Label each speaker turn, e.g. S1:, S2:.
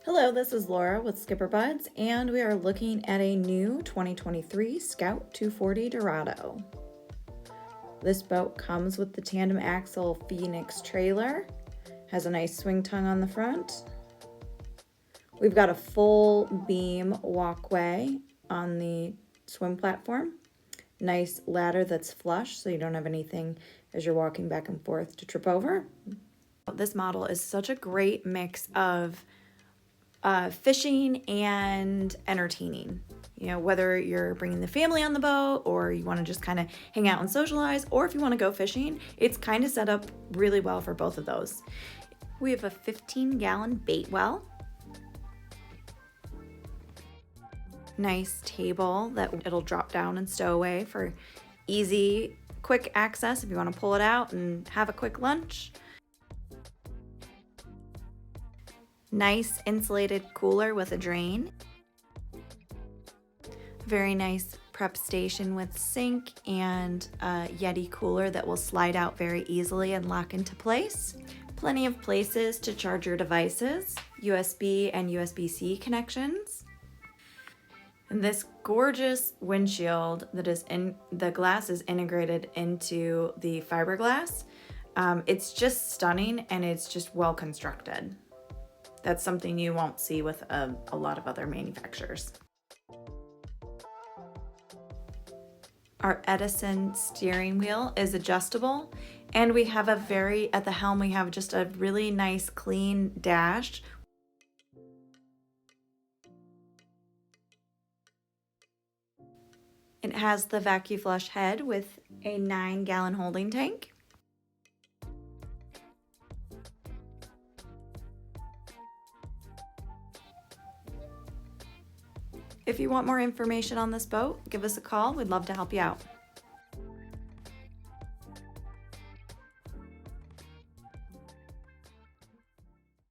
S1: Hello, this is Laura with SkipperBud's, and we are looking at a new 2023 Scout 240 Dorado. This boat comes with the tandem axle Phoenix trailer, has a nice swing tongue on the front. We've got a full beam walkway on the swim platform. Nice ladder that's flush so you don't have anything as you're walking back and forth to trip over. This model is such a great mix of fishing and entertaining. You know, whether you're bringing the family on the boat or you want to just kind of hang out and socialize, or if you want to go fishing, it's kind of set up really well for both of those. We have a 15-gallon bait well. Nice table that it'll drop down and stow away for easy, quick access if you want to pull it out and have a quick lunch. Nice insulated cooler with a drain. Very nice prep station with sink and a Yeti cooler that will slide out very easily and lock into place. Plenty of places to charge your devices, USB and USB-C connections. And this gorgeous windshield that is the glass is integrated into the fiberglass. It's just stunning and it's just well constructed. That's something you won't see with a lot of other manufacturers. Our Edison steering wheel is adjustable, and we have at the helm, we have just a really nice clean dash. It has the vacuum flush head with a 9-gallon holding tank. If you want more information on this boat, give us a call. We'd love to help you out.